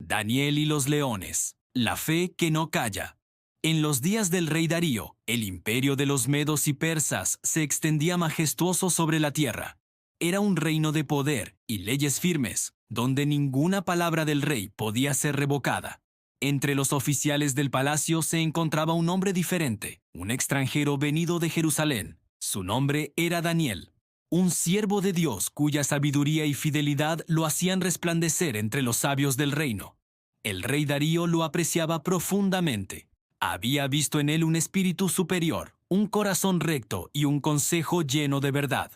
Daniel y los leones. La fe que no calla. En los días del rey Darío, el imperio de los medos y persas se extendía majestuoso sobre la tierra. Era un reino de poder y leyes firmes, donde ninguna palabra del rey podía ser revocada. Entre los oficiales del palacio se encontraba un hombre diferente, un extranjero venido de Jerusalén. Su nombre era Daniel, un siervo de Dios cuya sabiduría y fidelidad lo hacían resplandecer entre los sabios del reino. El rey Darío lo apreciaba profundamente. Había visto en él un espíritu superior, un corazón recto y un consejo lleno de verdad.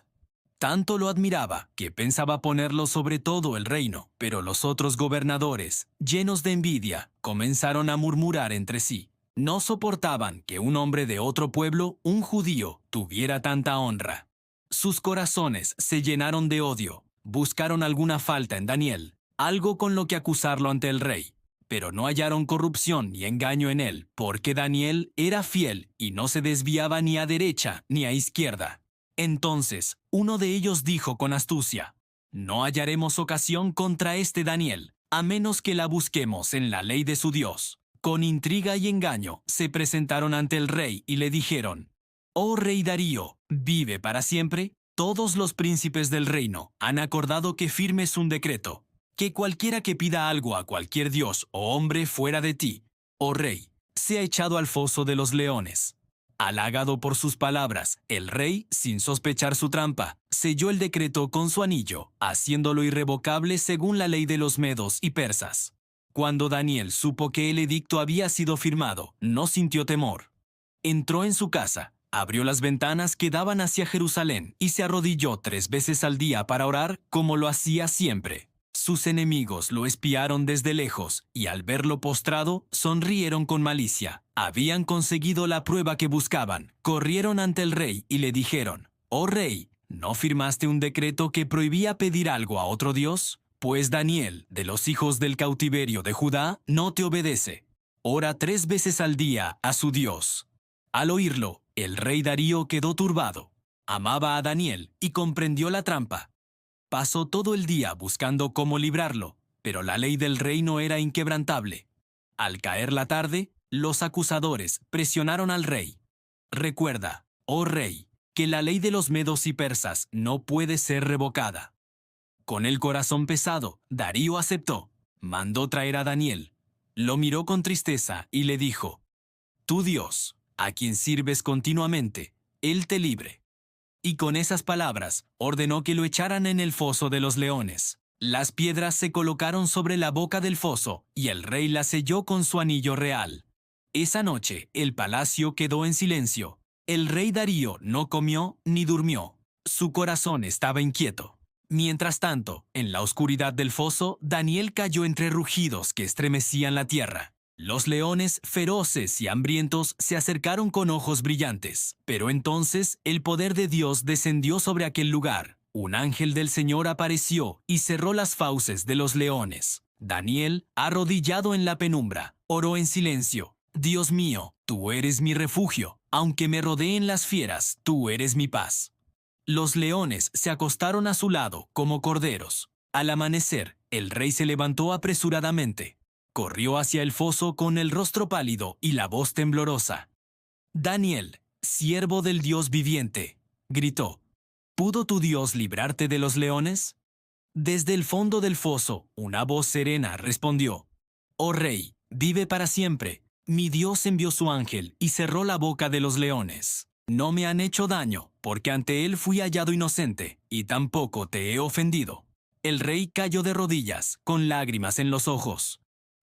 Tanto lo admiraba que pensaba ponerlo sobre todo el reino, pero los otros gobernadores, llenos de envidia, comenzaron a murmurar entre sí. No soportaban que un hombre de otro pueblo, un judío, tuviera tanta honra. Sus corazones se llenaron de odio, buscaron alguna falta en Daniel, algo con lo que acusarlo ante el rey. Pero no hallaron corrupción ni engaño en él, porque Daniel era fiel y no se desviaba ni a derecha ni a izquierda. Entonces, uno de ellos dijo con astucia: «No hallaremos ocasión contra este Daniel, a menos que la busquemos en la ley de su Dios». Con intriga y engaño, se presentaron ante el rey y le dijeron: «Oh rey Darío, vive para siempre. Todos los príncipes del reino han acordado que firmes un decreto, que cualquiera que pida algo a cualquier dios o hombre fuera de ti, oh rey, sea echado al foso de los leones». Halagado por sus palabras, el rey, sin sospechar su trampa, selló el decreto con su anillo, haciéndolo irrevocable según la ley de los medos y persas. Cuando Daniel supo que el edicto había sido firmado, no sintió temor. Entró en su casa, abrió las ventanas que daban hacia Jerusalén y se arrodilló 3 veces al día para orar, como lo hacía siempre. Sus enemigos lo espiaron desde lejos y al verlo postrado, sonrieron con malicia. Habían conseguido la prueba que buscaban. Corrieron ante el rey y le dijeron: «Oh rey, ¿no firmaste un decreto que prohibía pedir algo a otro dios? Pues Daniel, de los hijos del cautiverio de Judá, no te obedece. Ora 3 veces al día a su Dios». Al oírlo, el rey Darío quedó turbado. Amaba a Daniel y comprendió la trampa. Pasó todo el día buscando cómo librarlo, pero la ley del reino era inquebrantable. Al caer la tarde, los acusadores presionaron al rey. «Recuerda, oh rey, que la ley de los medos y persas no puede ser revocada». Con el corazón pesado, Darío aceptó. Mandó traer a Daniel. Lo miró con tristeza y le dijo: «Tu Dios, a quien sirves continuamente, él te libre». Y con esas palabras ordenó que lo echaran en el foso de los leones. Las piedras se colocaron sobre la boca del foso y el rey la selló con su anillo real. Esa noche el palacio quedó en silencio. El rey Darío no comió ni durmió. Su corazón estaba inquieto. Mientras tanto, en la oscuridad del foso, Daniel cayó entre rugidos que estremecían la tierra. Los leones, feroces y hambrientos, se acercaron con ojos brillantes. Pero entonces el poder de Dios descendió sobre aquel lugar. Un ángel del Señor apareció y cerró las fauces de los leones. Daniel, arrodillado en la penumbra, oró en silencio: «Dios mío, tú eres mi refugio. Aunque me rodeen las fieras, tú eres mi paz». Los leones se acostaron a su lado como corderos. Al amanecer, el rey se levantó apresuradamente. Corrió hacia el foso con el rostro pálido y la voz temblorosa. «Daniel, siervo del Dios viviente», gritó, «¿pudo tu Dios librarte de los leones?». Desde el fondo del foso, una voz serena respondió: «Oh rey, vive para siempre. Mi Dios envió su ángel y cerró la boca de los leones. No me han hecho daño, porque ante él fui hallado inocente, y tampoco te he ofendido». El rey cayó de rodillas, con lágrimas en los ojos.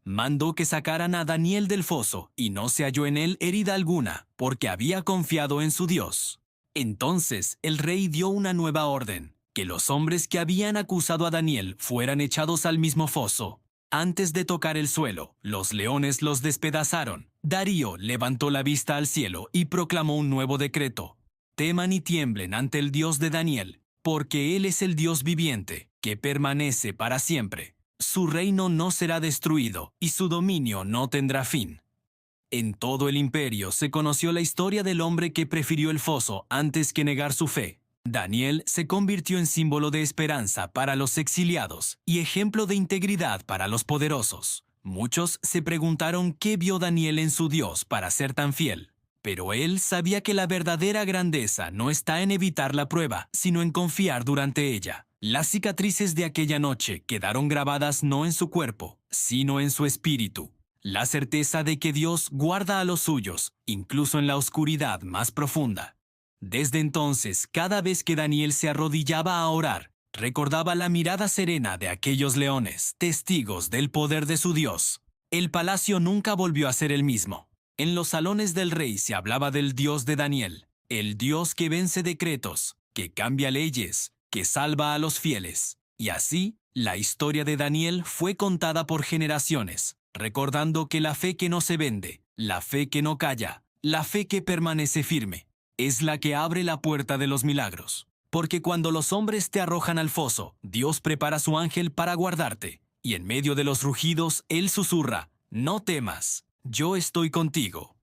Mandó que sacaran a Daniel del foso, y no se halló en él herida alguna, porque había confiado en su Dios. Entonces el rey dio una nueva orden: que los hombres que habían acusado a Daniel fueran echados al mismo foso. Antes de tocar el suelo, los leones los despedazaron. Darío levantó la vista al cielo y proclamó un nuevo decreto: «Teman y tiemblen ante el Dios de Daniel, porque él es el Dios viviente, que permanece para siempre. Su reino no será destruido y su dominio no tendrá fin». En todo el imperio se conoció la historia del hombre que prefirió el foso antes que negar su fe. Daniel se convirtió en símbolo de esperanza para los exiliados y ejemplo de integridad para los poderosos. Muchos se preguntaron qué vio Daniel en su Dios para ser tan fiel. Pero él sabía que la verdadera grandeza no está en evitar la prueba, sino en confiar durante ella. Las cicatrices de aquella noche quedaron grabadas no en su cuerpo, sino en su espíritu. La certeza de que Dios guarda a los suyos, incluso en la oscuridad más profunda. Desde entonces, cada vez que Daniel se arrodillaba a orar, recordaba la mirada serena de aquellos leones, testigos del poder de su Dios. El palacio nunca volvió a ser el mismo. En los salones del rey se hablaba del Dios de Daniel, el Dios que vence decretos, que cambia leyes, que salva a los fieles. Y así, la historia de Daniel fue contada por generaciones, recordando que la fe que no se vende, la fe que no calla, la fe que permanece firme, es la que abre la puerta de los milagros. Porque cuando los hombres te arrojan al foso, Dios prepara su ángel para guardarte, y en medio de los rugidos Él susurra, no temas, yo estoy contigo.